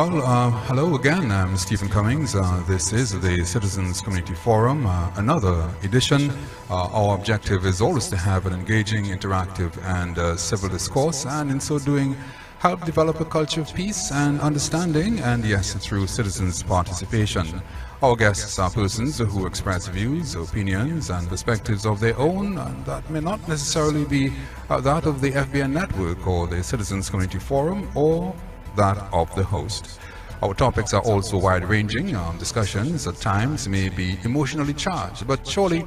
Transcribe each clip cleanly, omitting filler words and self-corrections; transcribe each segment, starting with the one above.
Hello again. I'm Stephen Cummings. This is the Citizens Community Forum, another edition. Our objective is always to have an engaging, interactive, and civil discourse, and in so doing, help develop a culture of peace and understanding, and yes, through citizens' participation. Our guests are persons who express views, opinions, and perspectives of their own, and that may not necessarily be that of the FBN Network or the Citizens Community Forum or that of the host. Our topics are also wide-ranging. Discussions at times may be emotionally charged, but surely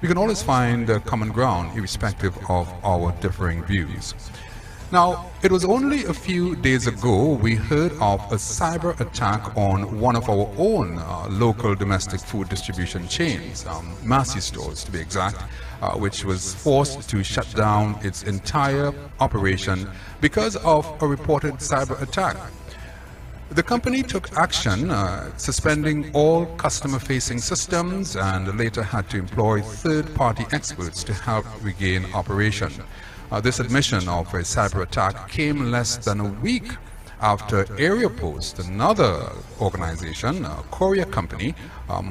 we can always find common ground irrespective of our differing views. Now, it was only a few days ago we heard of a cyber attack on one of our own local domestic food distribution chains, Massey Stores to be exact, which was forced to shut down its entire operation because of a reported cyber attack. The company took action, suspending all customer-facing systems, and later had to employ third-party experts to help regain operation. This admission of a cyber attack came less than a week after Area Post, another organization, a courier company,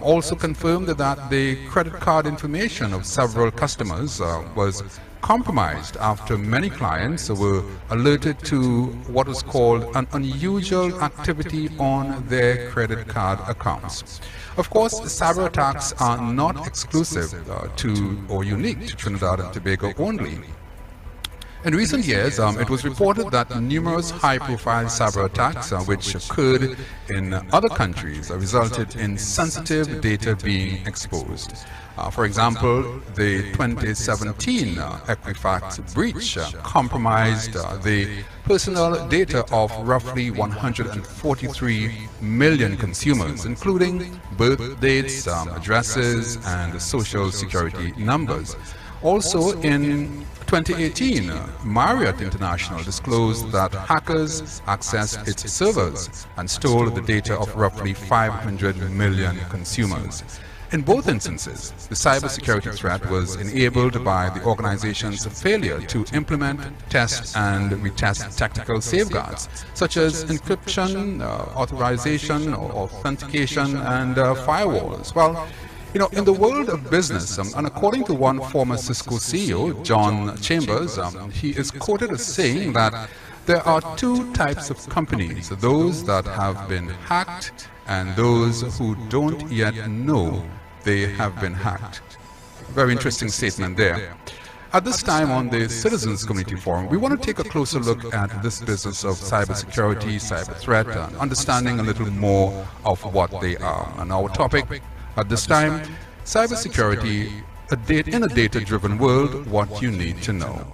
also confirmed that the credit card information of several customers was compromised after many clients were alerted to what was called an unusual activity on their credit card accounts. Of course, cyber attacks are not exclusive to or unique to Trinidad and Tobago only. In recent years, it was reported that numerous high-profile cyber attacks which occurred in other countries resulted in sensitive data being exposed. For example, the 2017 Equifax breach compromised the personal data of roughly 143 million consumers, including birth dates, addresses, and social security numbers. Also, in 2018, Marriott International disclosed that hackers accessed its servers and stole the data of roughly 500 million consumers. In both instances, the cybersecurity threat was enabled by the organization's failure to implement, test, and retest technical safeguards, such as encryption, authorization, authentication, and firewalls. Well, in the world of business, and according to one former Cisco CEO, John Chambers, he is quoted as saying that there are two types of companies, those that have been hacked and those who don't yet know they have been hacked. Very interesting statement there. At this time on the Citizens Community Forum, we want to take a closer look at this business of cybersecurity, cyber threat, and understanding a little more of what they are. And our topic at this time, cybersecurity, in a data-driven world, what you need to know.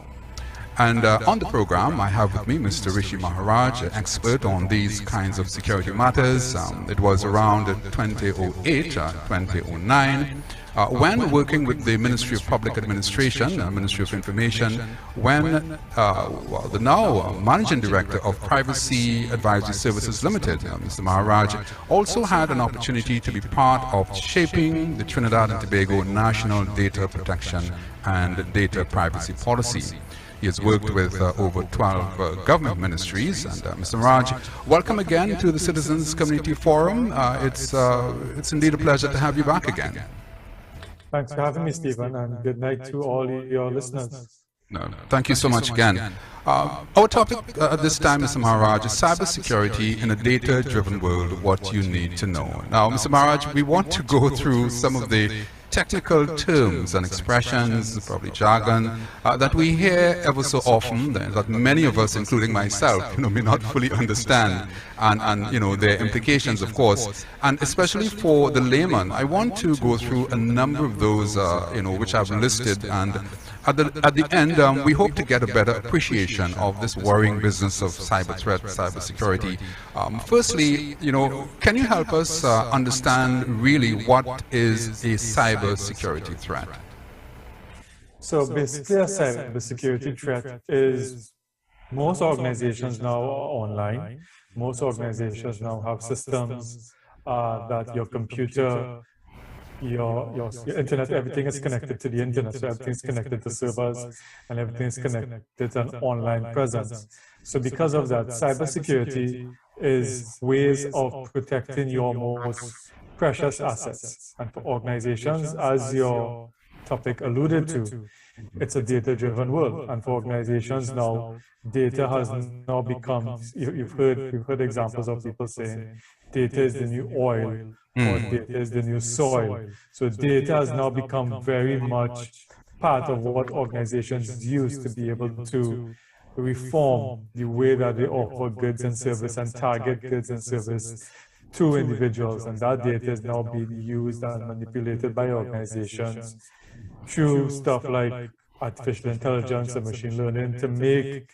And on the program, I have with me Mr. Rishi Maharaj, an expert on these kinds of security matters. It was around 2008, 2009, when working with the Ministry of Public Administration, Ministry of Information, when the now Managing Director of Privacy Advisory Services Limited, Mr. Maharaj, also had an opportunity to be part of shaping the Trinidad and Tobago National Data Protection and Data Privacy Policy. He has worked with over 12 government ministries. And Mr. Maharaj, welcome again to the Citizens Community Forum. It's indeed a pleasure to have you back again. Thanks for having me, Stephen, and good night to all your listeners. No, thank you so much again. Our topic at this time, Mr. Maharaj, is cybersecurity in a data-driven world, what you need to know. Now, Mr. Maharaj, we want to go through some of the technical terms and expressions, probably jargon, that we hear ever so often, that many of us, including myself, may not fully understand, and their implications, of course, and especially for the layman. I want to go through a number of those, which I've listed, and at the end, we hope to get a better appreciation of this worrying business of cyber threat, cyber security. Firstly, can you help us understand really what is a cyber security threat? So basically, a cyber security threat is most organizations now are online. Most organizations now have systems that your computer, your internet, everything is connected to the internet, so everything is connected to servers and everything is connected to an online presence. So because of that, cybersecurity is ways of protecting your most precious assets. And for organizations, as your topic alluded to, it's a data-driven world. And for organizations now, data has now become, you've heard examples of people saying data is the new oil or data is the new soil. So data has now become very much part of what organizations use to be able to reform the way that they offer goods and service and target goods and service to individuals. And that data is now being used and manipulated by organizations through stuff like artificial intelligence and machine learning to make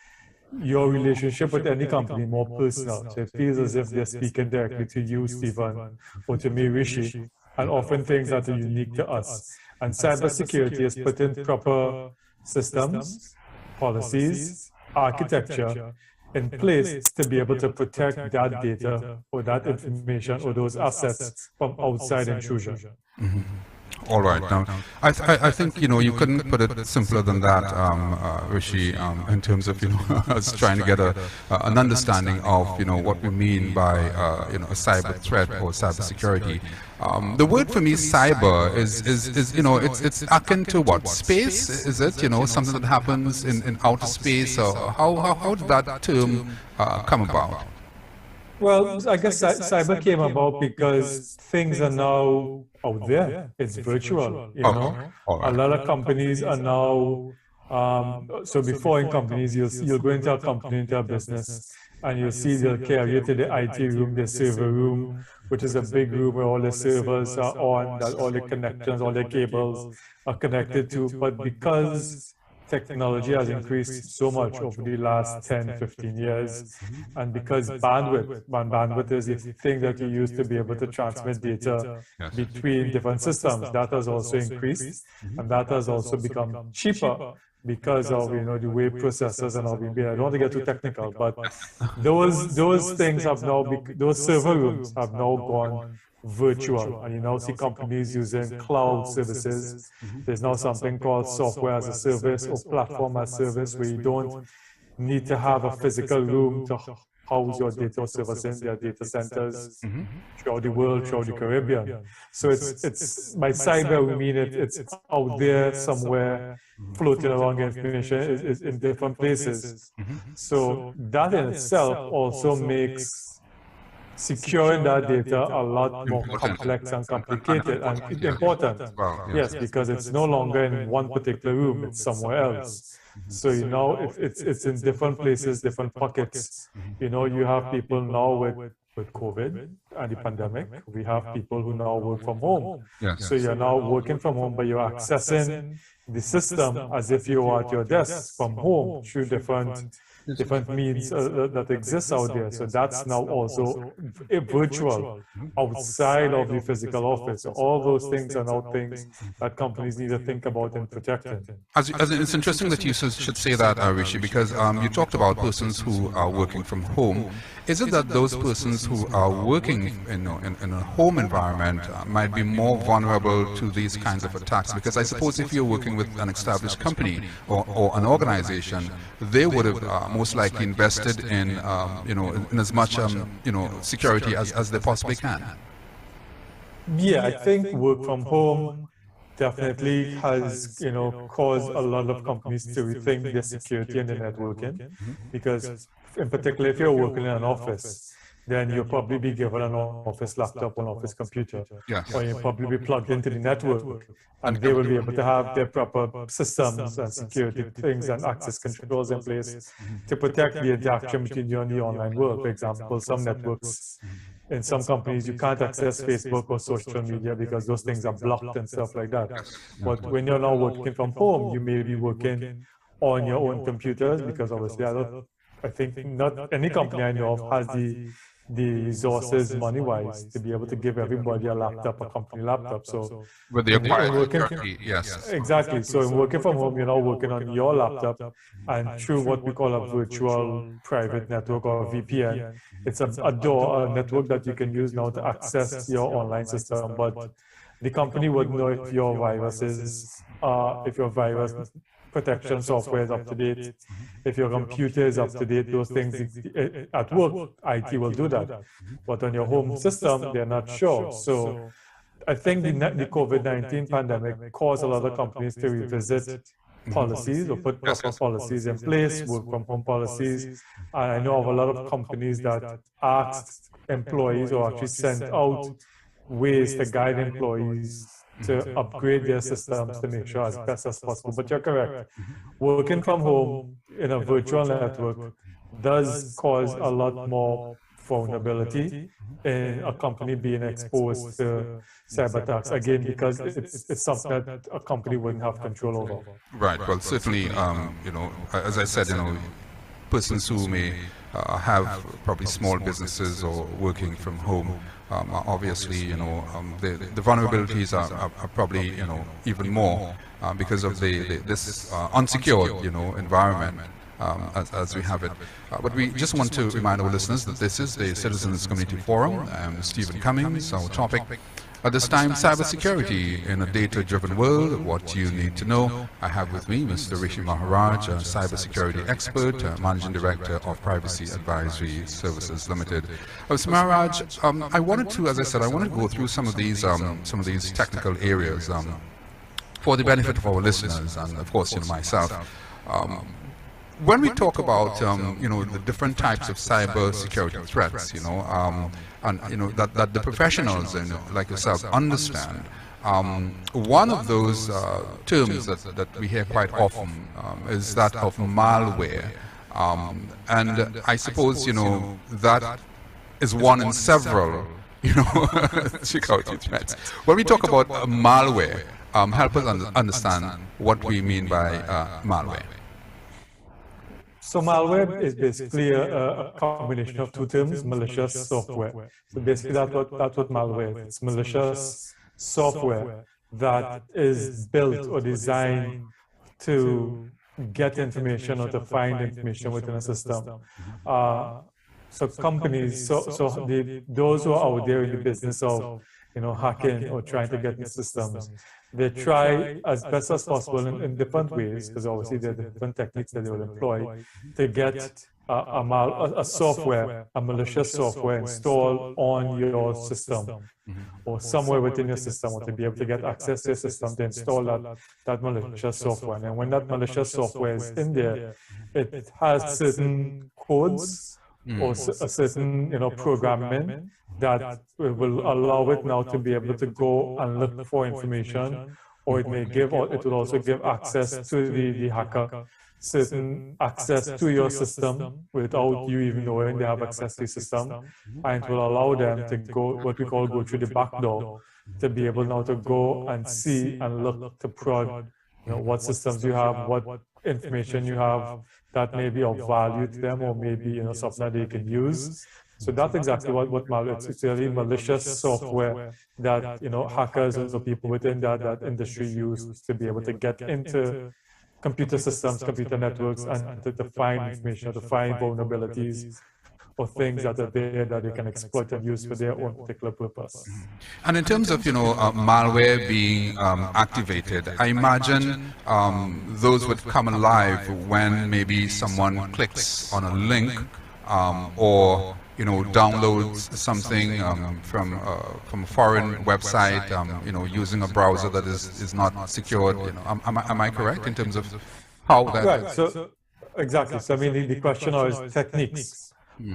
your relationship with any company more personal. So it feels as if they're speaking directly to you, Stephen, or to me, Rishi, and often things that are unique to us. And cybersecurity is putting proper systems, policies, architecture in place to be able to protect that data or that information or those assets from outside intrusion. All right. Now, I think, you couldn't put it simpler than that, Rishi, in terms of, us trying to get an understanding of, what we mean by, a cyber threat or cybersecurity. The word for me, cyber, is it's akin to what? Space? Is it, something that happens in outer space? Or how did that term come about? Well, I guess cyber came about because things are now out there. It's virtual, All right. A lot of companies are now, so before in companies, you'll go into a company, into a business, and you'll see they'll carry you to the IT room, the server room, which is a big room where all the servers are on, that all the connections, all the cables are connected to. But because technology has increased so much over the last 10, 15 years. And because bandwidth is the thing that you use to be able to transmit data between different systems, that has also increased. And that has also become cheaper because of, the way processors are now being built. I don't want to get too technical, but those things have now, those server rooms have now gone virtual, and you now see companies using cloud services. There's now something called software as a service or platform as a service, where you don't need to have a physical room to house your data servers in their data centers throughout the world, throughout the Caribbean. So it's by cyber, we mean it's out there somewhere, floating around information is in different places. So that in itself also makes securing that data a lot more complex and complicated and important. Yes, because it's no longer in one particular room, it's somewhere else. So, it's in different places, different pockets. You have people now with COVID and the pandemic. We have people who now work from home. So you're now working from home, but you're accessing the system as if you are at your desk from home through different means that exist out there. So that's now also virtual, outside of the physical office. So all those things are now things that companies need to think about and protecting. It's interesting that you should say that, Rishi, because you talked about persons who are working from home. Is it that those persons who are working in a home environment might be more vulnerable to these kinds of attacks? Because I suppose if you're working with an established company or an organization, they would have most likely invested in in as much security as they possibly can. Yeah, I think work from home definitely has caused a lot of companies to rethink their security and their networking, because in particular, if you're working in an office, then you'll probably be given an office laptop or an office computer, or you'll probably be plugged into the network, and they will be able to have their proper systems and security things and access controls in place to protect the interaction between you and the online world. For example, some networks in some companies, you can't access Facebook or social media because those things are blocked and stuff like that. But when you're now working from home, you may be working on your own computers, because obviously I think not any company I know of has the resources money-wise to be able to give everybody a laptop, a company laptop. So with the acquired security, yes. Exactly. So in working from home, you're now working on your laptop, and through what we call a virtual private network or VPN, it's a network that you can use now to access your online system. But the company would know if your virus protection software is up to date, if your computer is up to date, those things at work, IT will do that. But on your home system, they're not sure. So I think the COVID-19 pandemic caused a lot of companies to revisit policies or put proper policies in place, work from home policies. And I know of a lot of companies that asked employees or actually sent out ways to guide employees to upgrade their systems to make sure as best as possible. But you're correct. Working from home in a virtual network does cause a lot more vulnerability in a company being exposed to cyber attacks, again, because it's something that a company wouldn't have control over. Right. Well, certainly, as I said, persons who may have probably small businesses or working from home, obviously, the vulnerabilities are probably, even more because of this unsecured, environment. As we have it. But we just want to remind our listeners that this is the Citizens Community Forum. I'm Stephen Cummings. Our topic at this time, cybersecurity in a data-driven world, what you need to know. I have with me Mr. Rishi Maharaj, a cybersecurity expert, Managing Director of Privacy Advisory Services Limited. Mr. Maharaj, I wanted to, as I said, I want to go through some of these technical areas for the benefit of our listeners and, of course, myself. When we talk about the different types of cyber security threats, that the professionals like yourself understand, one of those terms that we hear quite often is that of malware, and I suppose that is one in several security threats. When we talk about malware, help us understand what we mean by malware. So malware is basically a combination of two terms, malicious software. So basically that's what malware is. It's malicious software that is built or designed to get information or to find information within a system. So companies, those who are out there in the business of hacking or trying to get in systems, they try as best as possible in different ways, because obviously there are different techniques that they will employ to get a software, a malicious software installed on your system or somewhere within your system, or to be able to get access to your system to install that malicious software. And when that malicious software is in there, it has certain codes or a certain programming that will allow it now to be able to go and look for information, or it will also give access to the hacker, certain access to your system without you even knowing they have access to your system, and it will allow them to go through the back door, to be able now to go and see and look to prod what systems you have, what information you have that may be of value to them, or maybe something that they can use. So that's exactly what malware is. It's really malicious software that hackers or people within that industry use to be able to get into computer systems, computer networks, and to find information, to find vulnerabilities or things that are there that they can exploit and use for their own particular purpose. And in terms of malware being activated, I imagine those would come alive when maybe someone clicks on a link or downloads something from a foreign website, using a browser that is not secured. Am I correct in terms of how that? Right. So exactly. So I mean, the question is techniques.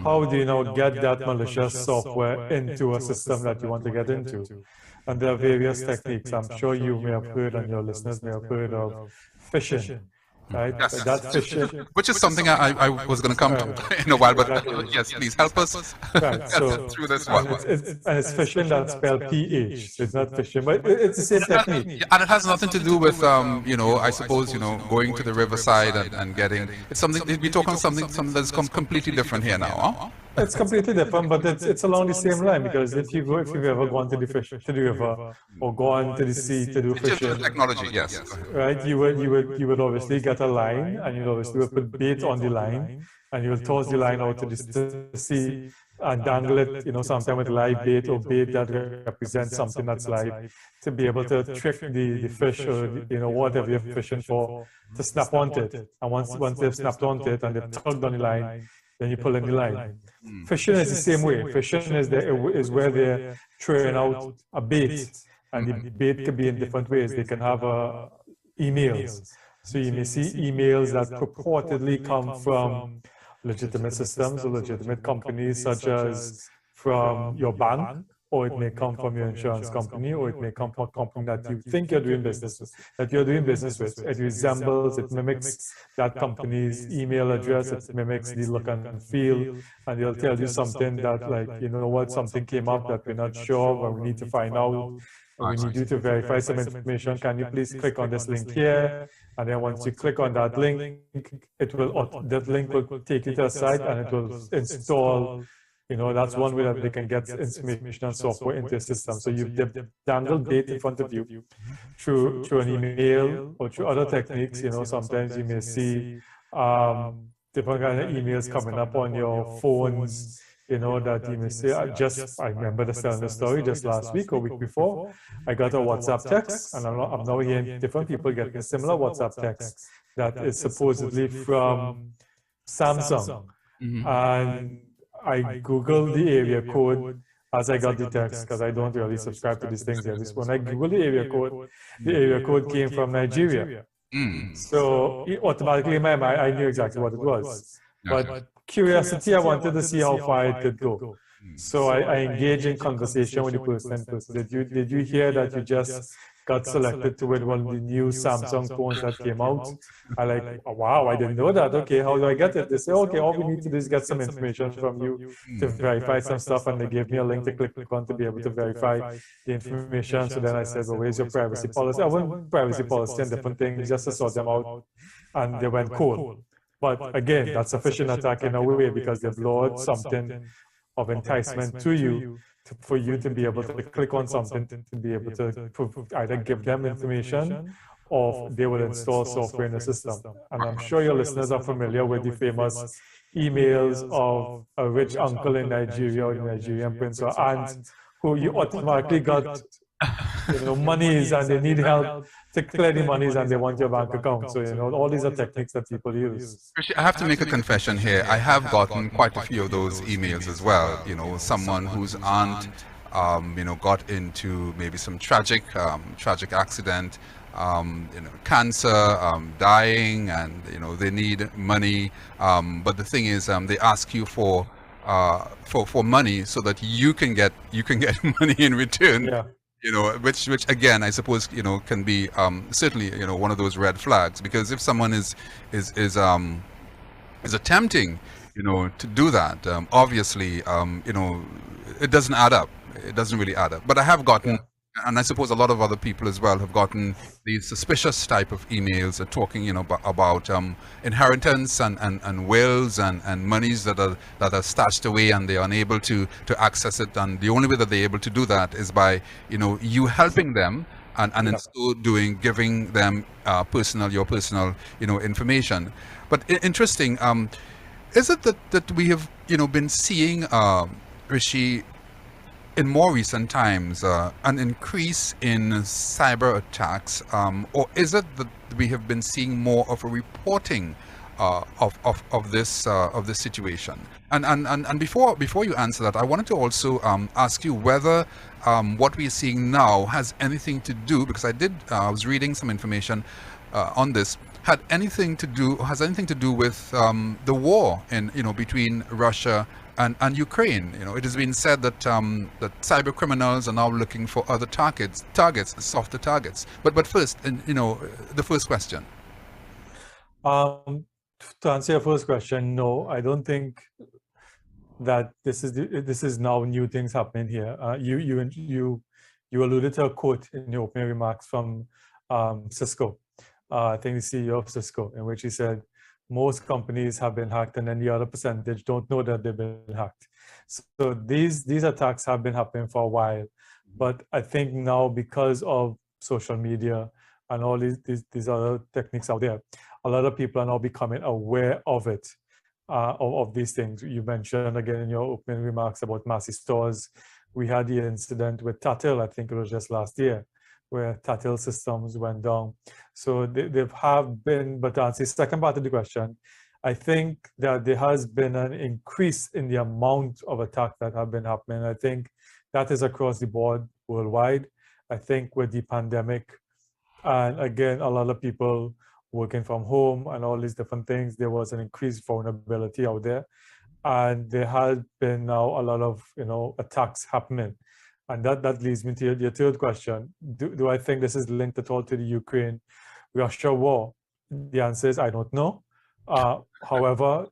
How do you get that malicious software into a system that you want to get into? And there are various techniques. I'm sure you may have heard, and your listeners may have heard of phishing. Right? Yes. That phishing, which is something I was going to come to in a while, but yes, please help us through this one. And it's phishing that's spelled PH. So it's not phishing, but it's the same technique. And it has nothing to do with, I suppose, going to the riverside and getting, it's something, we're talking something that's completely different here now, huh? It's completely different, but it's along the same line, because if you've ever gone to the river or gone to the sea to do fishing, technology, yes, right? You would obviously get a line, and you obviously would put bait on the line, and you will toss the line out to the sea and dangle it, sometime with live bait or bait that represents something that's live, to be able to trick the fish or whatever you're fishing for to snap onto it. And once they've snapped onto it and they've tugged on the line, then you pull in the line. Fishing is the same way. Fishing is where they're throwing out a bait, and the bait could be in different ways. They can have emails. So you may see emails that purportedly come from legitimate systems or legitimate companies, such as from your bank, or it may come from your insurance company, or it may come from a company that you think you're doing business with, It resembles, it mimics that company's email address, it mimics the look and feel, and they'll tell you something that, like, something came up that we're not sure, but we need to find out, or we need you to verify some information. Can you please click on this link here? And then once you click on that link, that link will take you to a site, and it will install. That's one way that they can get information and software into your system. So you've dangled bait in front of you through an email or through other techniques. Sometimes you may see different kind of emails coming up on your phones. That you may say, I remember telling the story just last week or week before. I got a WhatsApp text, and I'm now hearing different people getting a similar WhatsApp text that is supposedly from Samsung. And I Googled the area code as I got the text, because I don't really subscribe to these things yet. When I Googled the area code came from Nigeria. So automatically in my mind, I knew exactly what it was. But curiosity, I wanted to see how far it could go. So I engaged in conversation with the person. Did you hear that you just got selected to win one of the new Samsung phones that came out? I like, oh, wow, I didn't know that. Okay, how do I get it? They say, okay, all we need to do is get some information from you to verify some stuff, and they gave me a link to click on to be able to verify the information. So then I said, well, where's your privacy policy? I went privacy policy and different things just to sort them out, and they went cool. But again, that's a phishing attack in a way, because they've lowered something of enticement to you, for you to be able to click on something, to be able to either give them information, or they will install software in the system. And I'm sure your listeners are familiar with the famous emails of a rich uncle in Nigeria, or the Nigerian prince or aunt, who you automatically got monies, and they need help to clear the monies, and they want your bank account. So, all these are techniques that people use. I have to make a confession here. I have gotten quite a few of those emails as well. Someone whose aunt, got into maybe some tragic accident, cancer, dying, and they need money. But the thing is, they ask you for money so that you can get money in return. Yeah. Which again, I suppose, can be certainly, one of those red flags, because if someone is attempting, to do that, obviously, it doesn't add up. It doesn't really add up. But I have gotten, and I suppose a lot of other people as well have gotten these suspicious type of emails talking, about inheritance and wills and monies that are stashed away, and they are unable to access it. And the only way that they're able to do that is by, you helping them, and in so doing, giving them your personal, information. But interesting. Is it that we have, been seeing, Rishi, in more recent times, an increase in cyber attacks, or is it that we have been seeing more of a reporting of this situation? And before you answer that, I wanted to also ask you whether what we are seeing now has anything to do, because I was reading some information on this, has anything to do with the war between Russia and Ukraine. It has been said that that cyber criminals are now looking for other targets, softer targets. But first, the first question. To answer your first question, no, I don't think that this is now new things happening here. You alluded to a quote in your opening remarks from Cisco, I think the CEO of Cisco, in which he said, most companies have been hacked, and then the other percentage don't know that they've been hacked. So these attacks have been happening for a while, but I think now, because of social media and all these other techniques out there, a lot of people are now becoming aware of it. of these things. You mentioned again in your opening remarks about Massey stores. We had the incident with Tatil, I think it was just last year, where Tatil systems went down. So they have been, but to answer the second part of the question, I think that there has been an increase in the amount of attacks that have been happening. I think that is across the board worldwide. I think with the pandemic, and again, a lot of people working from home and all these different things, there was an increased vulnerability out there. And there has been now a lot of, attacks happening. And that leads me to your third question. Do I think this is linked at all to the Ukraine-Russia war? The answer is I don't know. However,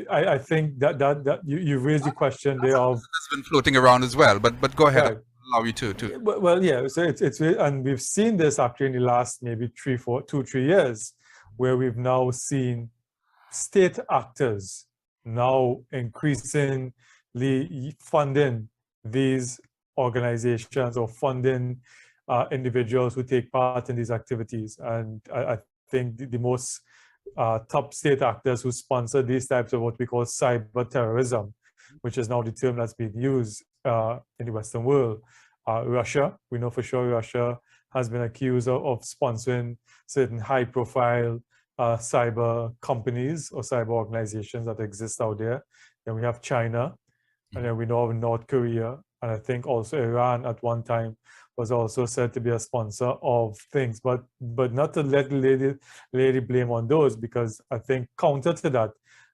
I think that you raised the question there of It's been floating around as well, but go ahead. right. I'll allow you to. Well, yeah. So it's and we've seen this actually in the last maybe 2-3 years, where we've now seen state actors now increasingly funding these organizations or funding individuals who take part in these activities. And I think the most top state actors who sponsor these types of what we call cyber terrorism, which is now the term that's being used in the Western world. Russia, we know for sure Russia has been accused of sponsoring certain high-profile cyber companies or cyber organizations that exist out there. Then we have China, and then we know of North Korea, and I think also Iran at one time was also said to be a sponsor of things, but not to let the lady blame on those, because I think counter to that,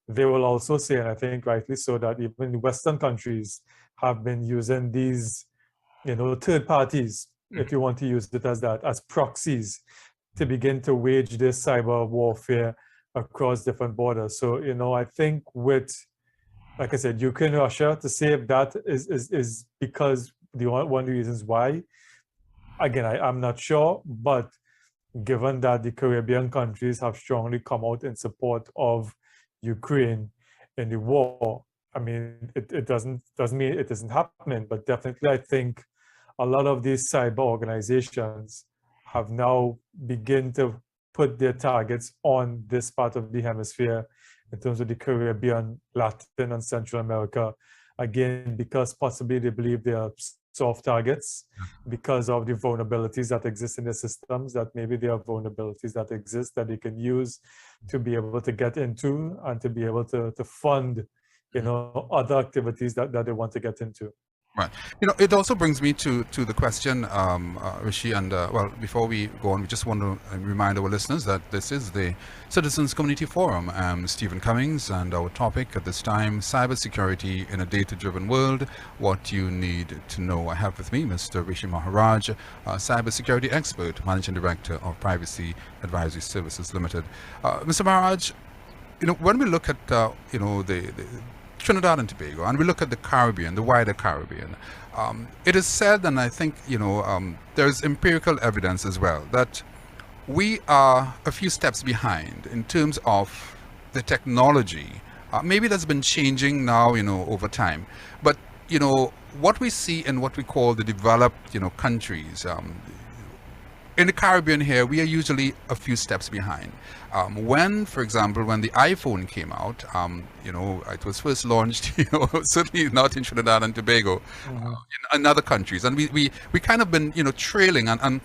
they will also say, and I think rightly so, that even the Western countries have been using these, third parties, if you want to use it as that, as proxies to begin to wage this cyber warfare across different borders. So, I think with, like I said, Ukraine, Russia, to say if that is because one of the reasons why, again, I'm not sure, but given that the Caribbean countries have strongly come out in support of Ukraine in the war, I mean, it doesn't mean it isn't happening, but definitely I think a lot of these cyber organizations have now begun to put their targets on this part of the hemisphere in terms of the Caribbean, Latin, and Central America. Again, because possibly they believe they are soft targets because of the vulnerabilities that exist in the systems, that maybe there are vulnerabilities that exist that they can use to be able to get into and to be able to fund, other activities that they want to get into. Right. It also brings me to the question, Rishi, and well, before we go on, we just want to remind our listeners that this is the Citizens Community Forum. I'm Stephen Cummings, and our topic at this time, cybersecurity in a data-driven world, what you need to know. I have with me Mr. Rishi Maharaj, a cybersecurity expert, Managing Director of Privacy Advisory Services Limited. Mr. Maharaj, when we look at, the Trinidad and Tobago, and we look at the Caribbean, the wider Caribbean, it is said, and I think, there's empirical evidence as well, that we are a few steps behind in terms of the technology. Maybe that's been changing now, over time. But, what we see in what we call the developed, countries, in the Caribbean here, we are usually a few steps behind. For example, when the iPhone came out, it was first launched, certainly not in Trinidad and Tobago, in other countries, and we kind of been, trailing, and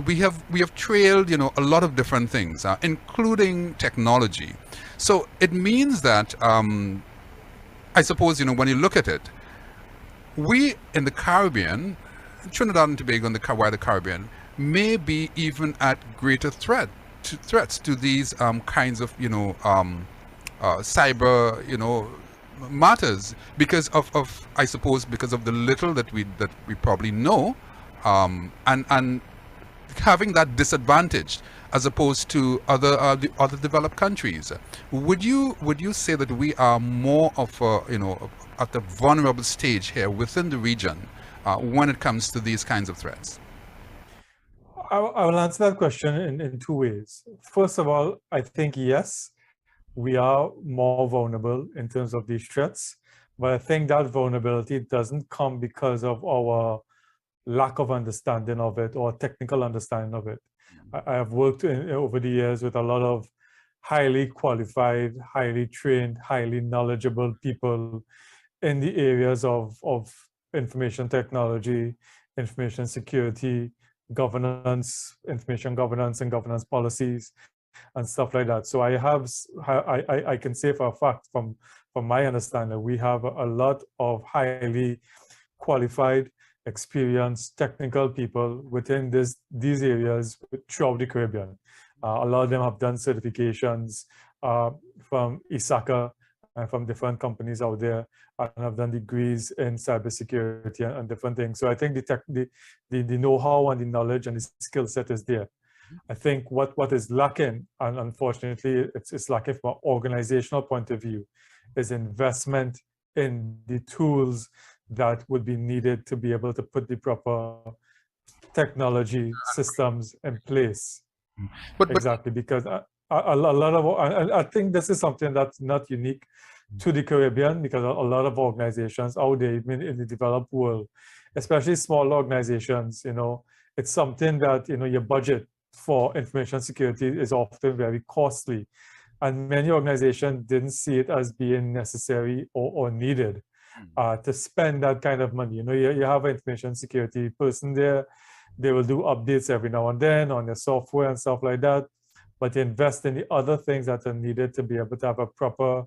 we have trailed, a lot of different things, including technology. So it means that, I suppose, when you look at it, we in the Caribbean, Trinidad and Tobago and the wider Caribbean, may be even at greater threats to these kinds of cyber matters because of I suppose because of the little that we probably know, and having that disadvantage as opposed to other developed countries. Would you say that we are more of at the vulnerable stage here within the region when it comes to these kinds of threats? I will answer that question in two ways. First of all, I think yes, we are more vulnerable in terms of these threats, but I think that vulnerability doesn't come because of our lack of understanding of it or technical understanding of it. I have worked over the years with a lot of highly qualified, highly trained, highly knowledgeable people in the areas of information technology, information security, governance, information governance and governance policies and stuff like that. So I can say for a fact from my understanding, we have a lot of highly qualified, experienced technical people within these areas throughout the Caribbean. A lot of them have done certifications from ISACA and from different companies out there, and have done degrees in cybersecurity and different things. So I think the know-how and the knowledge and the skill set is there. I think what is lacking, and unfortunately it's lacking from an organizational point of view, is investment in the tools that would be needed to be able to put the proper technology systems in place. But Exactly, because a lot of, I think this is something that's not unique to the Caribbean, because a lot of organizations out there, even in the developed world, especially small organizations, it's something that, your budget for information security is often very costly. And many organizations didn't see it as being necessary or needed to spend that kind of money. You have an information security person there, they will do updates every now and then on your software and stuff like that, but invest in the other things that are needed to be able to have a proper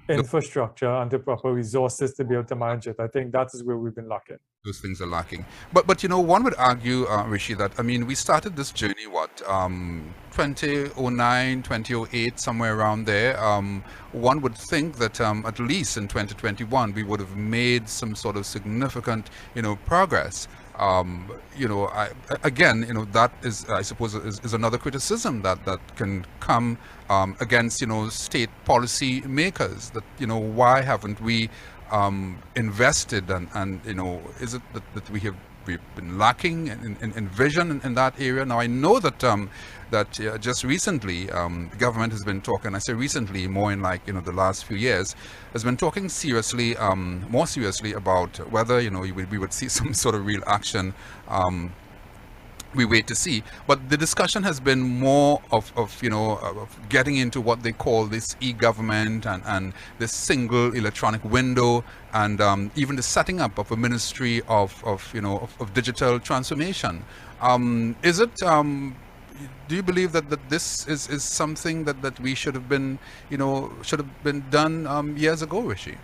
infrastructure and the proper resources to be able to manage it. I think that is where we've been lacking. Those things are lacking. But one would argue, Rishi, that we started this journey 2009, 2008, somewhere around there. One would think that at least in 2021 we would have made some sort of significant progress. That is, I suppose, is another criticism that can come against state policy makers, that why haven't we invested, and is it that we've been lacking in vision in that area? Now I know that just recently the government has been talking, I say recently, more in the last few years, has been talking seriously, more seriously, about whether we would see some sort of real action. We wait to see, but the discussion has been more of getting into what they call this e-government and this single electronic window, and even the setting up of a ministry of digital transformation. Is it? Do you believe that this is something that we should have been done years ago, Rishi?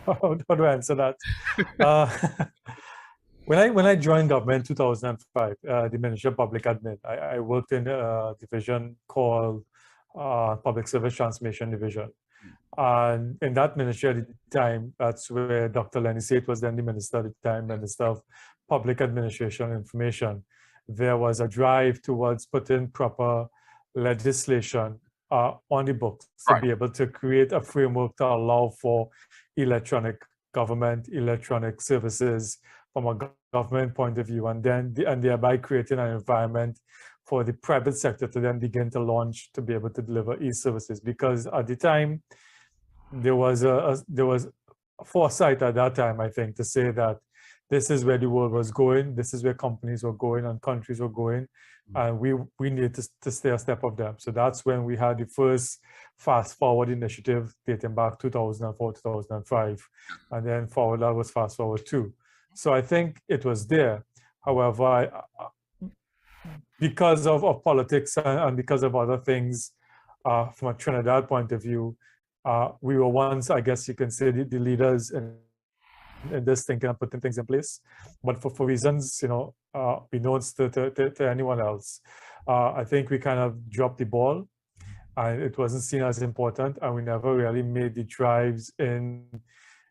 How do I answer that? When I joined government in 2005, the Ministry of Public Admin, I worked in a division called Public Service Transformation Division. And in that ministry at the time, that's where Dr. Lenny Sate was then the minister at the time, Minister of Public Administration and Information. There was a drive towards putting proper legislation on the books to be able to create a framework to allow for electronic government, electronic services from a government point of view, and thereby creating an environment for the private sector to then begin to launch to be able to deliver e-services. Because at the time, there was a foresight at that time, I think, to say that this is where the world was going, this is where companies were going and countries were going, and we need to stay a step of them. So that's when we had the first Fast Forward initiative dating back 2004, 2005, and then forward that was Fast Forward 2. So I think it was there. However, because of politics and because of other things, from a Trinidad point of view, we were once, I guess you can say, the leaders in this thinking and putting things in place. But for reasons, beknownst to anyone else, I think we kind of dropped the ball, and it wasn't seen as important, and we never really made the drives in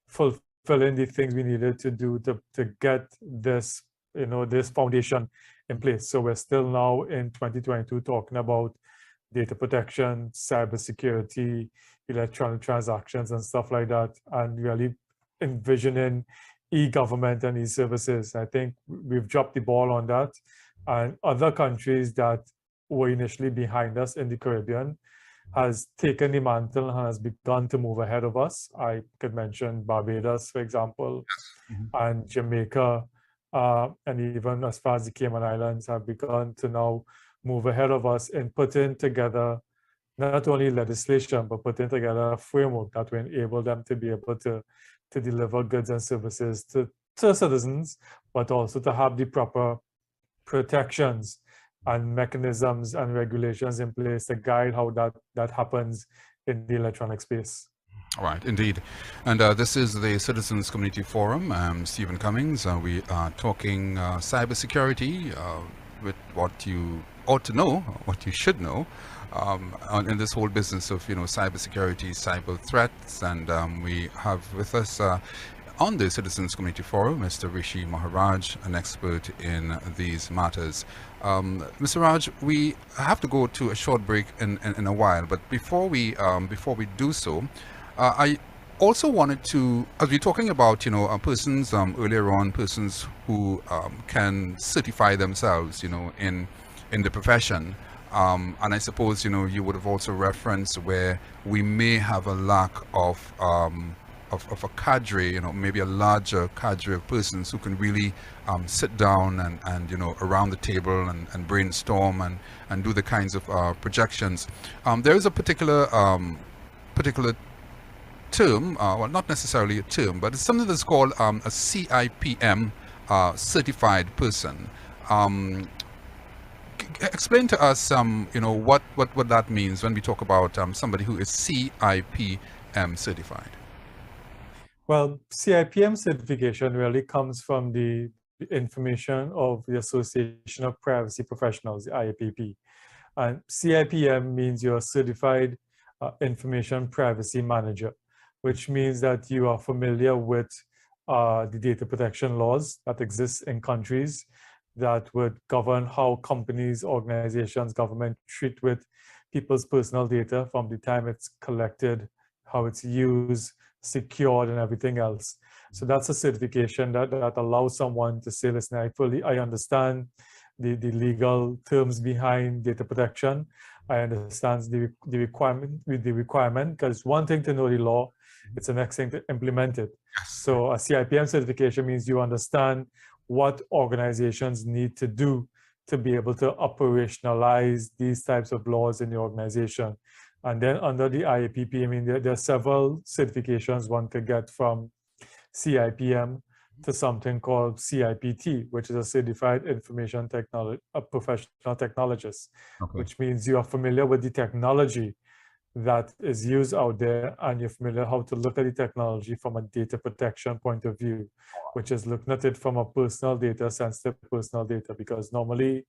fulfilling the things we needed to do to get this, this foundation in place. So we're still now in 2022 talking about data protection, cybersecurity, electronic transactions and stuff like that, and really envisioning e-government and e-services. I think we've dropped the ball on that, and other countries that were initially behind us in the Caribbean has taken the mantle and has begun to move ahead of us. I could mention Barbados, for example, and Jamaica, and even as far as the Cayman Islands have begun to now move ahead of us in putting together not only legislation, but putting together a framework that will enable them to be able to deliver goods and services to citizens, but also to have the proper protections and mechanisms and regulations in place to guide how that happens in the electronic space. All right, indeed. And this is the Citizens Community Forum. I'm Stephen Cummings. We are talking cybersecurity with what you ought to know, what you should know, in this whole business of, cybersecurity, cyber threats. And we have with us on the Citizens Community Forum, Mr. Rishi Maharaj, an expert in these matters. Mr. Raj, we have to go to a short break in a while, but before we do so, I also wanted to, as we're talking about, persons earlier on, persons who can certify themselves, in the profession. And I suppose, you would have also referenced where we may have a lack of a cadre, maybe a larger cadre of persons who can really sit down and around the table and brainstorm and do the kinds of projections. There is a particular term, well, not necessarily a term, but it's something that's called a CIPM certified person. Explain to us, what that means when we talk about somebody who is CIPM certified. Well, CIPM certification really comes from the information of the Association of Privacy Professionals, the IAPP. And CIPM means you're a certified information privacy manager, which means that you are familiar with the data protection laws that exist in countries that would govern how companies, organizations, government treat with people's personal data from the time it's collected, how it's used, secured, and everything else. So that's a certification that allows someone to say, listen, I understand the legal terms behind data protection. I understand the requirement, because it's one thing to know the law, it's the next thing to implement it. So a CIPM certification means you understand what organizations need to do to be able to operationalize these types of laws in the organization. And then under the IAPP, I mean, there are several certifications one could get from CIPM to something called CIPT, which is a Certified Information Technology, a Professional Technologist, which means you are familiar with the technology that is used out there, and you're familiar how to look at the technology from a data protection point of view, which is looking at it from a personal data, sensitive personal data, because normally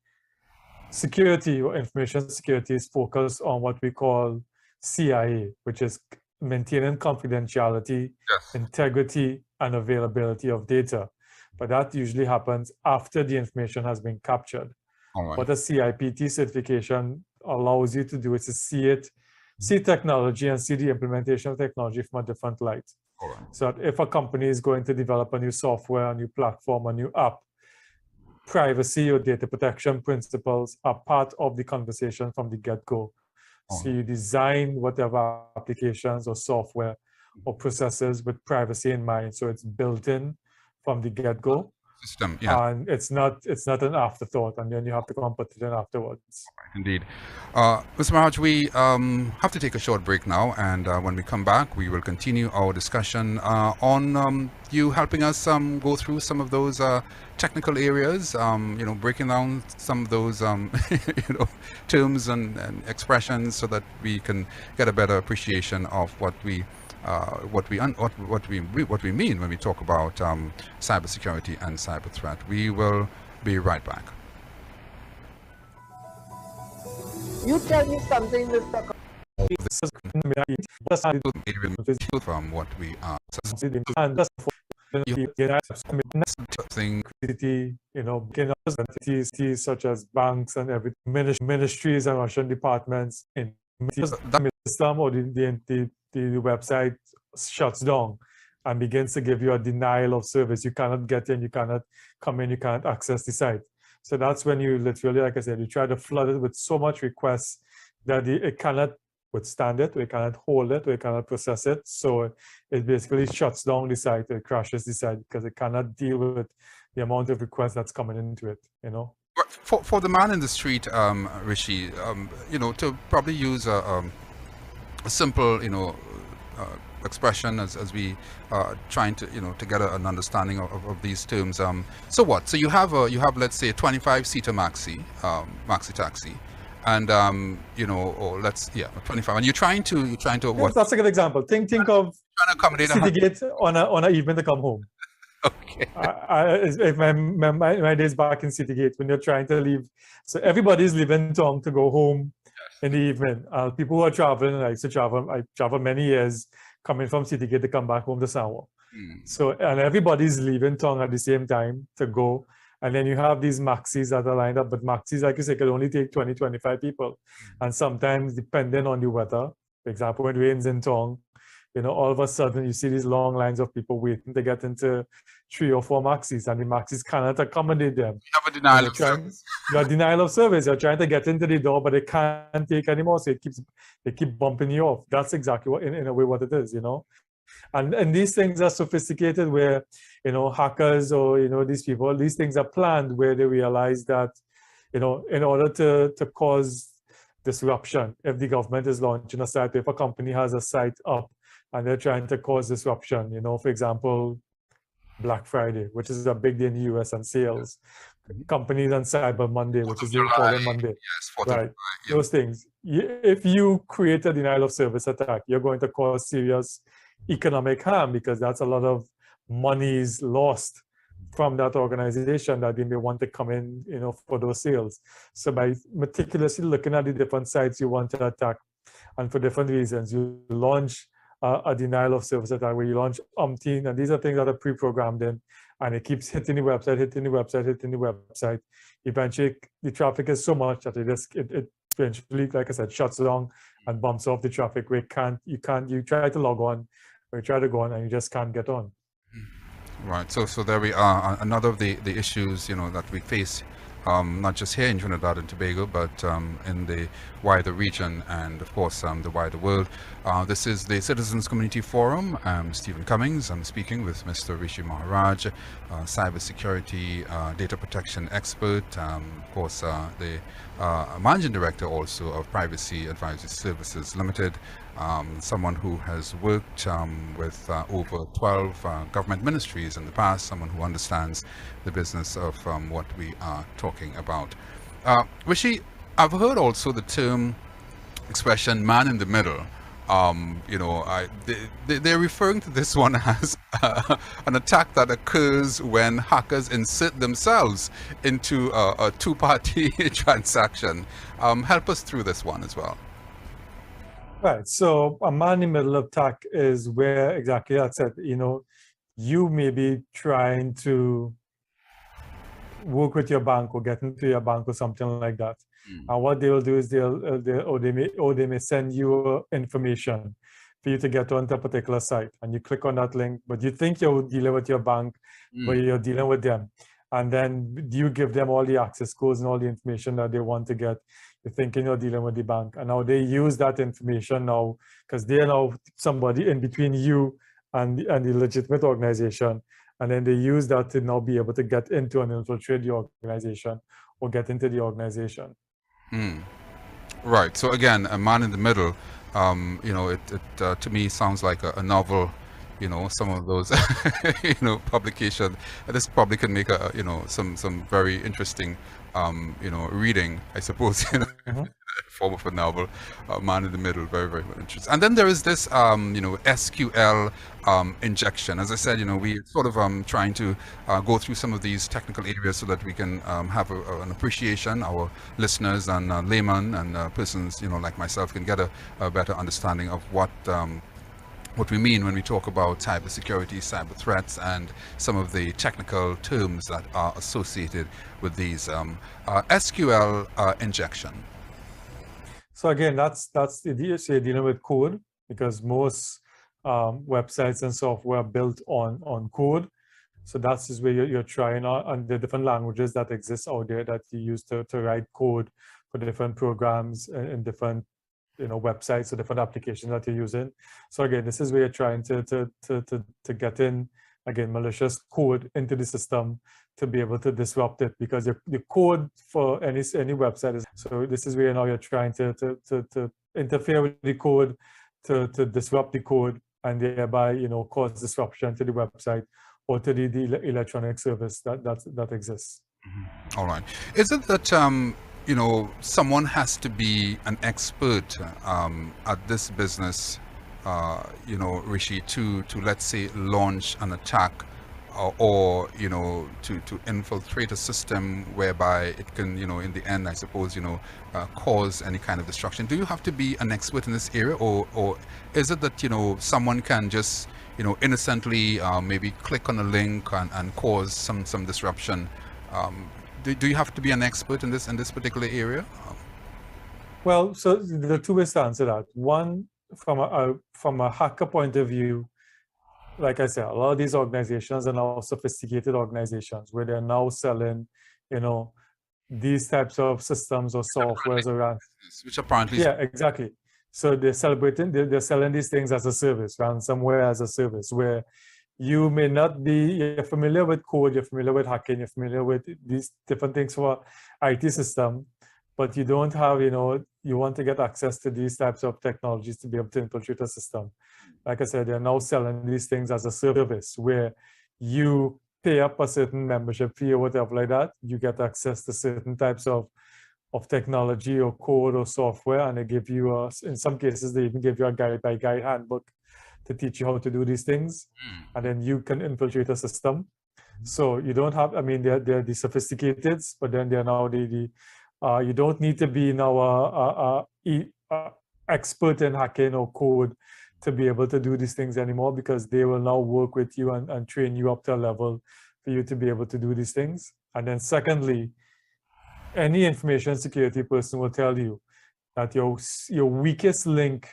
security or information security is focused on what we call CIA, which is maintaining confidentiality, integrity, and availability of data. But that usually happens after the information has been captured. What a CIPT certification allows you to do is to see technology and see the implementation of technology from a different light. So that if a company is going to develop a new software, a new platform, a new app, privacy or data protection principles are part of the conversation from the get-go. So you design whatever applications or software or processes with privacy in mind. So it's built in from the get-go. System, and it's not an afterthought, and then you have to come and put it in afterwards. Indeed. Mr. Maharaj, we have to take a short break now, and when we come back, we will continue our discussion on you helping us go through some of those technical areas, breaking down some of those terms and expressions, so that we can get a better appreciation of what we mean when we talk about cybersecurity and cyber threat. We will be right back. You tell me something, Mr. From what we are entities such as banks and every ministries and Russian departments in system, or the website shuts down and begins to give you a denial of service. You cannot get in, you cannot come in, you cannot access the site. So that's when you literally, like I said, you try to flood it with so much requests that it cannot withstand it, or it cannot hold it, or it cannot process it. So it basically shuts down the site, it crashes the site, because it cannot deal with the amount of requests that's coming into it, But for the man in the street, Rishi, to probably use a simple, expression as we trying to, to get an understanding of these terms. So what? So you have let's say a 25-seater maxi taxi, and or a 25, and you're trying to Yes, what? that's a good example. Think of Trying to accommodate Citygate on a evening to come home. Okay. If my days back in Citygate, when you're trying to leave, so everybody's leaving town to go home in the evening. People who are traveling, I used to travel. I traveled many years coming from Citygate to come back home to Sawa. So, and everybody's leaving town at the same time to go. And then you have these maxis that are lined up, but maxis, like you say, could only take 20, 25 people. And sometimes, depending on the weather, for example, when it rains in town, all of a sudden you see these long lines of people waiting to get into 3 or 4 maxis, and the maxis cannot accommodate them. You have a denial of service. You have denial of service. You're trying to get into the door, but they can't take anymore, so they keep bumping you off. That's exactly what, in a way, what it is, And these things are sophisticated where, hackers or, these people, these things are planned where they realize that, in order to cause disruption, if the government is launching a site, if a company has a site up and they're trying to cause disruption, for example, Black Friday, which is a big day in the US, and sales, companies on Cyber Monday, which is the following Monday. Yes, right. Those things. If you create a denial of service attack, you're going to cause serious economic harm, because that's a lot of monies lost from that organization that they may want to come in, for those sales. So by meticulously looking at the different sites you want to attack, and for different reasons, you launch a denial of service attack where you launch umpteen, and these are things that are pre-programmed in, and it keeps hitting the website. Eventually, the traffic is so much that it eventually, like I said, shuts down and bumps off the traffic where you try to log on, or you try to go on, and you just can't get on. Right. So there we are. Another of the issues, that we face, not just here in Trinidad and Tobago, but in the wider region and, of course, the wider world. This is the Citizens Community Forum. I'm Stephen Cummings. I'm speaking with Mr. Rishi Maharaj, cybersecurity, data protection expert, of course, the managing director also of Privacy Advisory Services Limited, someone who has worked with over 12 government ministries in the past, someone who understands the business of what we are talking about. Rishi, I've heard also the term expression "man in the middle." They're referring to this one as an attack that occurs when hackers insert themselves into a two-party transaction. Help us through this one as well. Right. So a man in the middle attack is where exactly that's it. You may be trying to work with your bank or get into your bank or something like that. And what they will do is they may send you information for you to get onto a particular site, and you click on that link, but you think you're dealing with your bank, but you're dealing with them. And then you give them all the access codes and all the information that they want to get. You're thinking you're dealing with the bank. And now they use that information now, because they're now somebody in between you and the legitimate organization. And then they use that to now be able to get into and infiltrate the organization or get into the organization. Right. So again, a man in the middle, it to me sounds like a novel. Some of those, publication. This probably can make some very interesting, reading, I suppose, form of a novel. Man in the middle, very, very interesting. And then there is this, SQL injection. As I said, we sort of trying to go through some of these technical areas so that we can have an appreciation. Our listeners and laymen and persons, like myself, can get a better understanding of what we mean when we talk about cybersecurity, cyber threats, and some of the technical terms that are associated with these. SQL injection. So again, that's the deal. So you're dealing with code, because most websites and software are built on code. So that's just where you're trying on the different languages that exist out there that you use to write code for different programs and different websites or different applications that you're using. So again, this is where you're trying to get in again, malicious code into the system to be able to disrupt it, because the code for any website is, so this is where now you're trying to interfere with the code, to disrupt the code, and thereby, you know, cause disruption to the website or to the electronic service that exists. All right. Is it that you know, someone has to be an expert at this business, you know, Rishi, to let's say launch an attack, or you know, to infiltrate a system whereby it can, you know, in the end, I suppose, you know, cause any kind of destruction? Do you have to be an expert in this area, or is it that, you know, someone can just, you know, innocently maybe click on a link and cause some disruption? Do you have to be an expert in this particular area? Well, so there are two ways to answer that. One, from a hacker point of view, like I said, a lot of these organizations are now sophisticated organizations where they're now selling, you know, these types of systems or softwares around. Which apparently, yeah, exactly. So they're selling these things as a service, ransomware as a service, where you may not be, you're familiar with code, you're familiar with hacking, you're familiar with these different things for IT system, but you don't have, you know, you want to get access to these types of technologies to be able to infiltrate a system. Like I said, they're now selling these things as a service where you pay up a certain membership fee or whatever like that, you get access to certain types of technology or code or software, and they give you in some cases, they even give you a guide handbook to teach you how to do these things, and then you can infiltrate a system. So you don't have, I mean, they're the sophisticated, but then they're now you don't need to be now a expert in hacking or code to be able to do these things anymore, because they will now work with you and train you up to a level for you to be able to do these things. And then secondly, any information security person will tell you that your weakest link,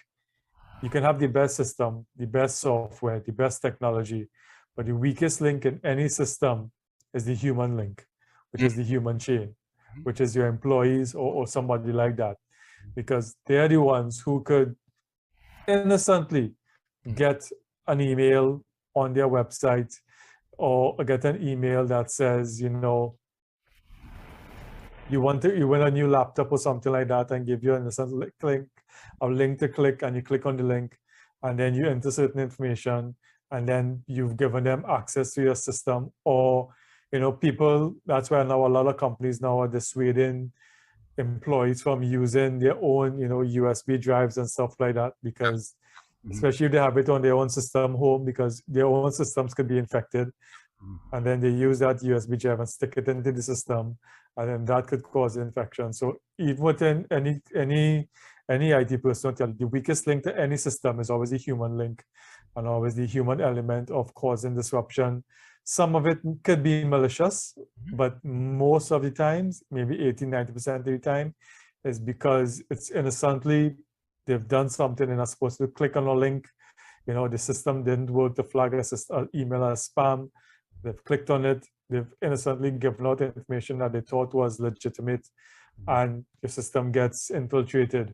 you can have the best system, the best software, the best technology, but the weakest link in any system is the human link, which is the human chain, which is your employees or somebody like that, because they're the ones who could innocently get an email on their website, or get an email that says, you know, you want a new laptop or something like that, and give you a link to click, and you click on the link, and then you enter certain information, and then you've given them access to your system. Or, you know, people, that's why now a lot of companies now are dissuading employees from using their own, you know, USB drives and stuff like that, because especially if they have it on their own system home, because their own systems could be infected. And then they use that USB drive and stick it into the system, and then that could cause infection. So even within any IT person will tell you, the weakest link to any system is always the human link, and always the human element of causing disruption. Some of it could be malicious, but most of the times, maybe 80-90% of the time, is because it's innocently, they've done something and are supposed to click on a link. You know, the system didn't work to flag an email as spam. They've clicked on it, they've innocently given out information that they thought was legitimate, and your system gets infiltrated.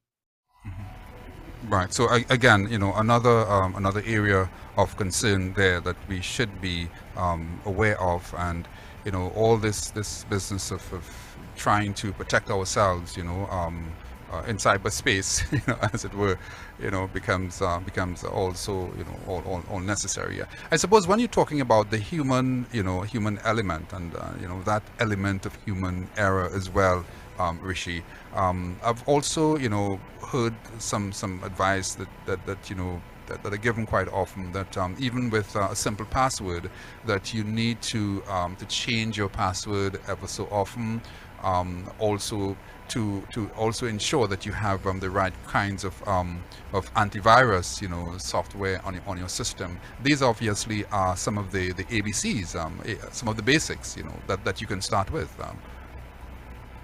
Right. So again, you know, another area of concern there that we should be aware of, and you know, all this business of trying to protect ourselves, you know, in cyberspace, you know, as it were, you know, becomes also, you know, all necessary. Yeah. I suppose when you're talking about the human element, and you know, that element of human error as well, Rishi, I've also, you know, heard some advice that you know, that are given quite often, that even with a simple password, that you need to change your password ever so often. Also to also ensure that you have the right kinds of antivirus, you know, software on your system. These obviously are some of the ABCs, some of the basics, you know, that you can start with.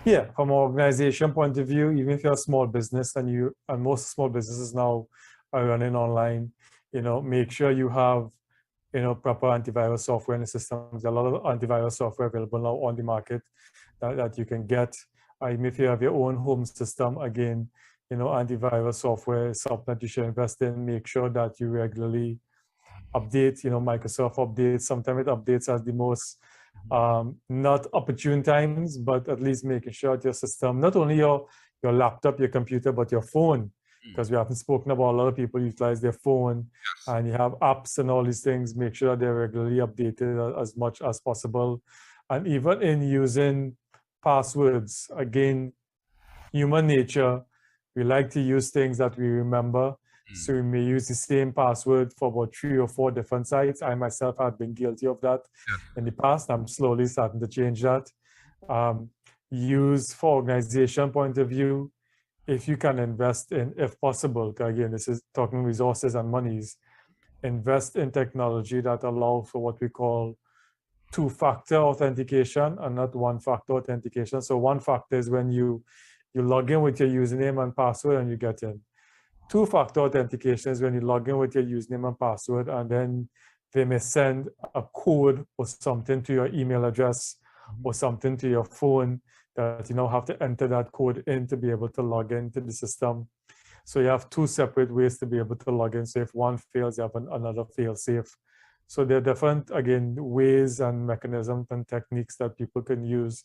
Yeah, from an organization point of view, even if you're a small business, and most small businesses now are running online, you know, make sure you have, you know, proper antivirus software in the system. There's a lot of antivirus software available now on the market that you can get. Even if you have your own home system, again, you know, antivirus software is something that you should invest in. Make sure that you regularly update, Microsoft updates. Sometimes it updates at the most not opportune times, but at least making sure that your system, not only your laptop, your computer, but your phone, because we haven't spoken about a lot of people utilize their phone, and you have apps and all these things. Make sure that they're regularly updated as much as possible. And even in using passwords, again, human nature, we like to use things that we remember. So we may use the same password for about 3 or 4 different sites. I myself have been guilty of that in the past. I'm slowly starting to change that. Use for organization point of view, if you can invest in, if possible, again, this is talking resources and monies, invest in technology that allow for what we call 2-factor authentication and not 1-factor authentication. So 1-factor is when you log in with your username and password and you get in. 2-factor authentication is when you log in with your username and password, and then they may send a code or something to your email address or something to your phone that you now have to enter that code in to be able to log into the system. So you have 2 separate ways to be able to log in. So if one fails, you have another fail safe. So there are different, again, ways and mechanisms and techniques that people can use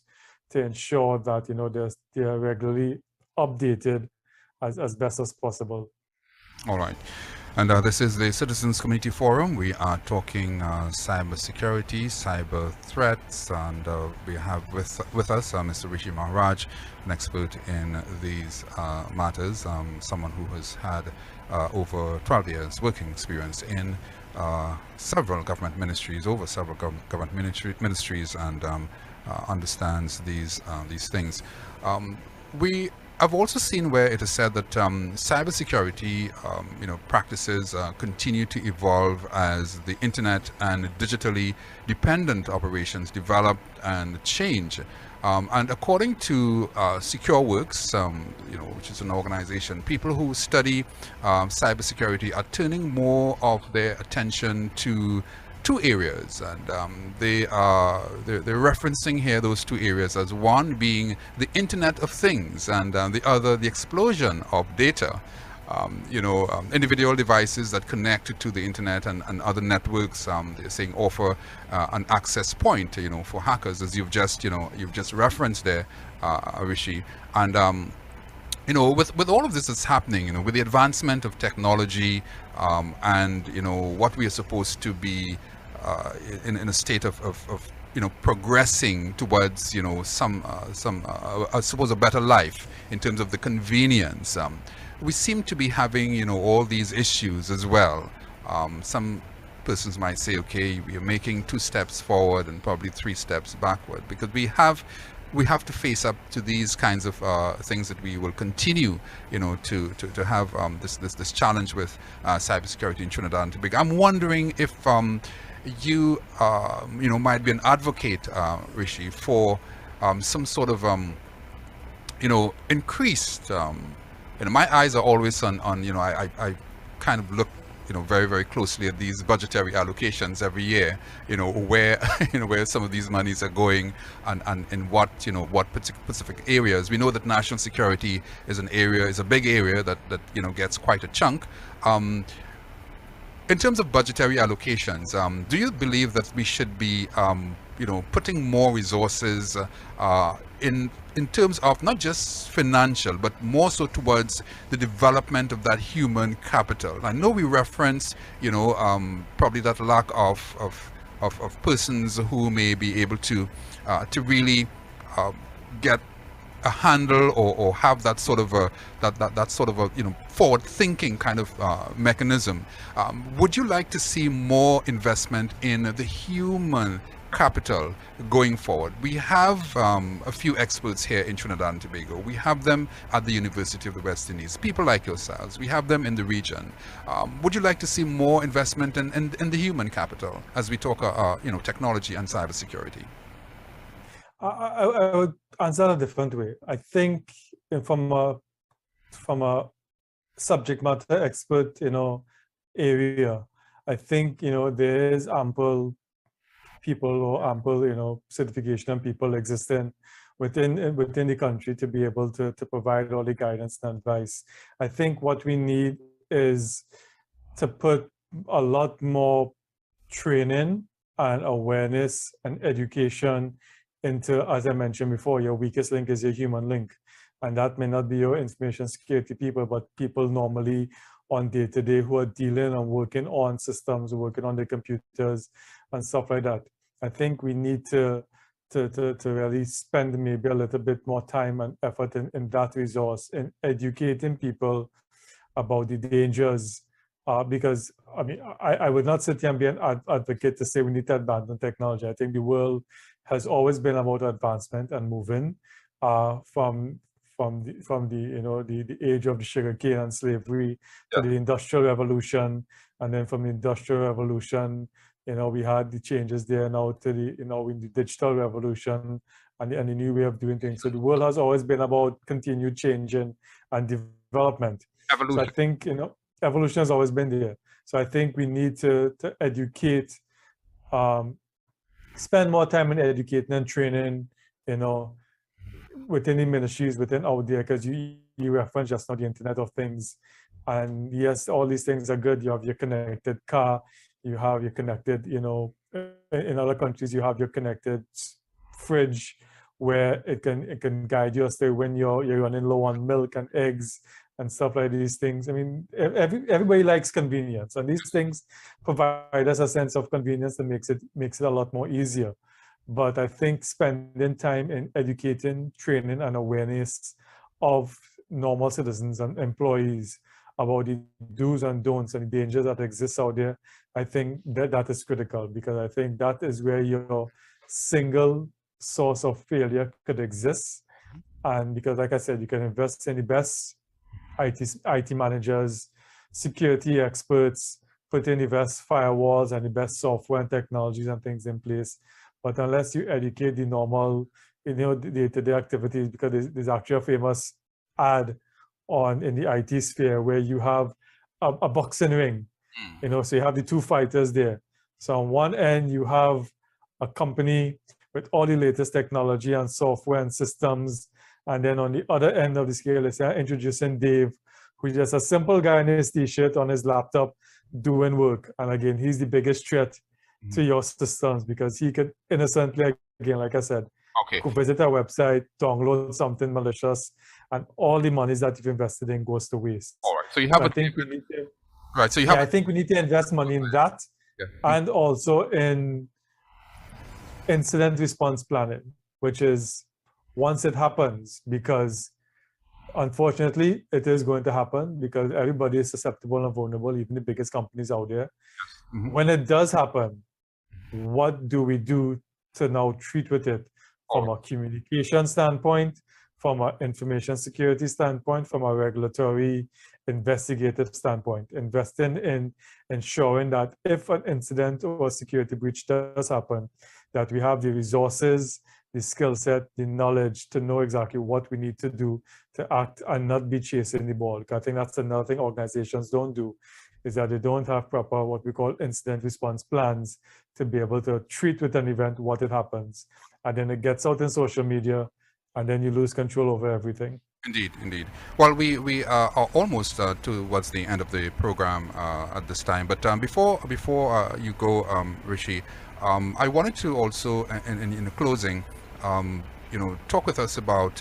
to ensure that they're regularly updated as best as possible. All right. And this is the Citizens Community Forum. We are talking cyber security, cyber threats, and we have with us Mr. Rishi Maharaj, an expert in these matters, someone who has had over 12 years working experience in several government ministries, and understands these things. I've also seen where it is said that cybersecurity, practices continue to evolve as the internet and digitally dependent operations develop and change. And according to SecureWorks, which is an organization, people who study cybersecurity are turning more of their attention to 2 areas, and they're referencing here those 2 areas as one being the Internet of Things, and the other the explosion of data. Individual devices that connect to the internet and other networks, they're saying offer an access point, for hackers, as you've just referenced there, Rishi. And with all of this that's happening, with the advancement of technology, and what we are supposed to be in a state of progressing towards I suppose a better life in terms of the convenience, we seem to be having all these issues as well. Some persons might say, okay, we are making 2 steps forward and probably 3 steps backward, because we have to face up to these kinds of things that we will continue, to have this challenge with cybersecurity in Trinidad and Tobago. I'm wondering if you might be an advocate, Rishi, for some sort of increased. My eyes are always on I kind of look very, very closely at these budgetary allocations every year, where where some of these monies are going, and in what specific areas. We know that national security is a big area that gets quite a chunk. In terms of budgetary allocations, do you believe that we should be putting more resources in terms of not just financial, but more so towards the development of that human capital? I know we reference, probably that lack of persons who may be able to really get a handle or have that sort of a forward-thinking kind of mechanism. Would you like to see more investment in the human capital going forward? We have a few experts here in Trinidad and Tobago. We have them at the University of the West Indies, people like yourselves. We have them in the region. Would you like to see more investment in the human capital as we talk technology and cybersecurity? I would answer a different way. I think from a subject matter expert area, I think there is ample people or ample certification and people existing within the country to be able to provide all the guidance and advice. I think what we need is to put a lot more training and awareness and education into, as I mentioned before, your weakest link is your human link. And that may not be your information security people, but people normally on day-to-day who are dealing and working on systems, working on their computers and stuff like that. I think we need to really spend maybe a little bit more time and effort in that resource, in educating people about the dangers. Because I mean, I would not sit here and be an advocate to say we need to advance in technology. I think the world has always been about advancement and moving from the you know the age of the sugarcane and slavery to the Industrial Revolution, and then from the Industrial Revolution, you know, we had the changes there now to the, you know, in the digital revolution and the new way of doing things. So the world has always been about continued changing and development. Evolution. So I think, you know, evolution has always been there. So I think we need to educate, spend more time in educating and training, you know, within the ministries, within out there, because you reference just now the Internet of Things. And yes, all these things are good. You have your connected car, you have your connected, you know, in other countries, you have your connected fridge where it can guide you as to when you're running low on milk and eggs and stuff like these things. I mean, everybody likes convenience, and these things provide us a sense of convenience that makes it a lot more easier. But I think spending time in educating, training, and awareness of normal citizens and employees about the do's and don'ts and the dangers that exist out there, I think that is critical, because I think that is where your single source of failure could exist. And because, like I said, you can invest in the best IT managers, security experts, put in the best firewalls and the best software and technologies and things in place. But unless you educate the normal, you know, day-to-day activities, because there's actually a famous ad in the IT sphere where you have a boxing ring, you know, so you have the two fighters there. So on one end, you have a company with all the latest technology and software and systems. And then on the other end of the scale, let's say introducing Dave, who's just a simple guy in his t-shirt on his laptop doing work. And again, he's the biggest threat to your systems, because he could innocently, again, like I said, go visit our website, download something malicious, and all the monies that you've invested in goes to waste. All right. So you have I think we need to, right. So you have. I think we need to invest money in that, and also in incident response planning, which is once it happens, because unfortunately it is going to happen, because everybody is susceptible and vulnerable, even the biggest companies out there. When it does happen, what do we do to now treat with it from a communication standpoint, from an information security standpoint, from a regulatory investigative standpoint, investing in ensuring that if an incident or a security breach does happen, that we have the resources, the skill set, the knowledge to know exactly what we need to do to act and not be chasing the ball. I think that's another thing organizations don't do, is that they don't have proper what we call incident response plans to be able to treat with an event what it happens. And then it gets out in social media, and then you lose control over everything. Indeed, indeed. Well, we are almost towards the end of the program at this time. But before you go, Rishi, I wanted to also, in closing, you know, talk with us about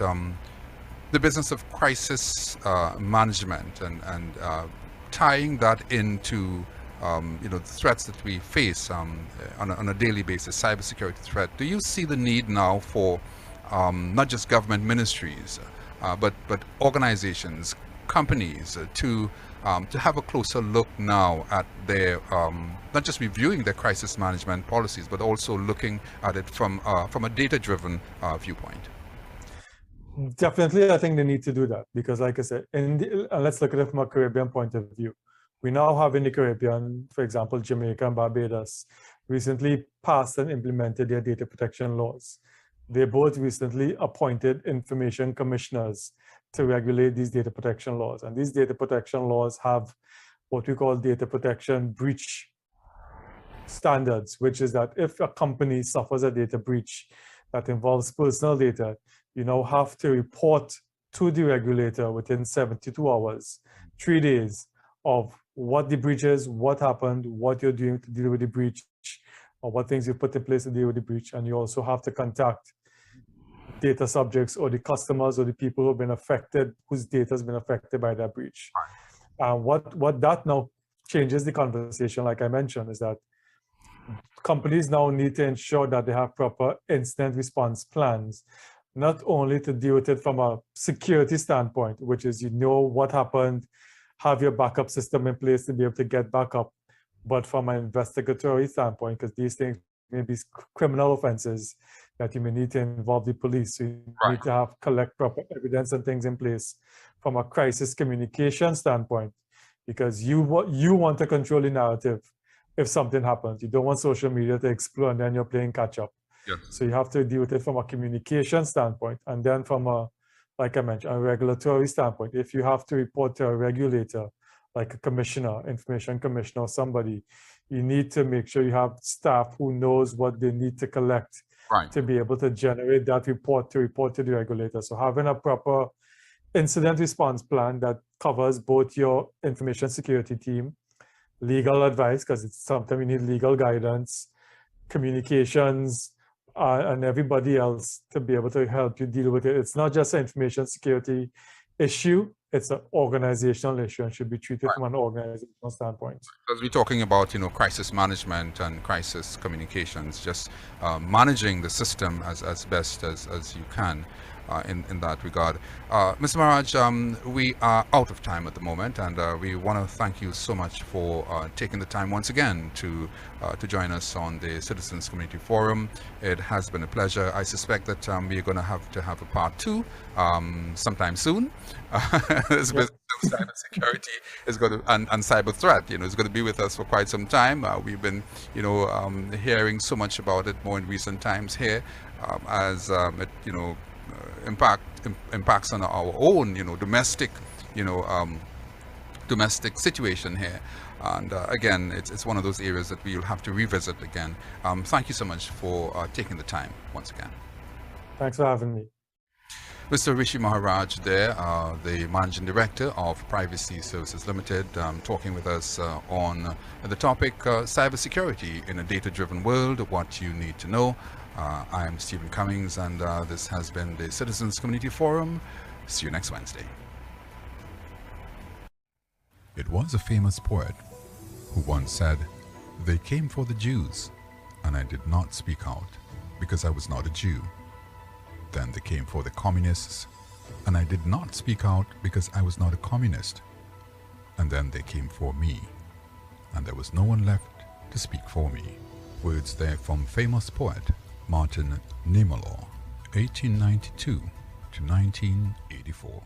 the business of crisis management and tying that into you know, the threats that we face on a daily basis, cybersecurity threat. Do you see the need now for not just government ministries, but organizations, companies to have a closer look now at their not just reviewing their crisis management policies, but also looking at it from a data-driven viewpoint? Definitely, I think they need to do that, because, like I said, let's look at it from a Caribbean point of view. We now have in the Caribbean, for example, Jamaica and Barbados, recently passed and implemented their data protection laws. They both recently appointed information commissioners to regulate these data protection laws. And these data protection laws have what we call data protection breach standards, which is that if a company suffers a data breach that involves personal data, you now have to report to the regulator within 72 hours, 3 days, of what the breach is, what happened, what you're doing to deal with the breach, or what things you put in place to deal with the breach. And you also have to contact data subjects or the customers or the people who have been affected, whose data has been affected by that breach. What that now changes the conversation, like I mentioned, is that companies now need to ensure that they have proper incident response plans, not only to deal with it from a security standpoint, which is you know what happened, have your backup system in place to be able to get back up, but from an investigatory standpoint, because these things may be criminal offenses that you may need to involve the police. So you need to have collect proper evidence and things in place from a crisis communication standpoint, because you want to control the narrative if something happens. You don't want social media to explode and then you're playing catch up. Yes. So you have to deal with it from a communication standpoint, and then from a, like I mentioned, a regulatory standpoint. If you have to report to a regulator, like a commissioner, information commissioner, or somebody, you need to make sure you have staff who knows what they need to collect to be able to generate that report to the regulator. So having a proper incident response plan that covers both your information security team, legal advice, because it's sometimes you need legal guidance, communications, and everybody else to be able to help you deal with it. It's not just an information security issue, it's an organizational issue and should be treated from an organizational standpoint. Because we're talking about, crisis management and crisis communications, just managing the system as best as you can. In that regard. Mr. Maharaj, we are out of time at the moment, and we want to thank you so much for taking the time once again to join us on the Citizens Community Forum. It has been a pleasure. I suspect that we're going to have a part 2 sometime soon. This business of cybersecurity is going to, and cyber threat, is going to be with us for quite some time. We've been, hearing so much about it more in recent times here, as it, impacts on our own, domestic, domestic situation here. And again, it's one of those areas that we'll have to revisit again. Thank you so much for taking the time once again. Thanks for having me. Mr. Rishi Maharaj there, the Managing Director of Privacy Services Limited, talking with us on the topic cybersecurity in a data-driven world, what you need to know. I'm Stephen Cummings, and this has been the Citizens Community Forum. See you next Wednesday. It was a famous poet who once said, "They came for the Jews, and I did not speak out because I was not a Jew. Then they came for the communists, and I did not speak out because I was not a communist. And then they came for me, and there was no one left to speak for me." Words there from famous poet Martin Niemöller, 1892 to 1984.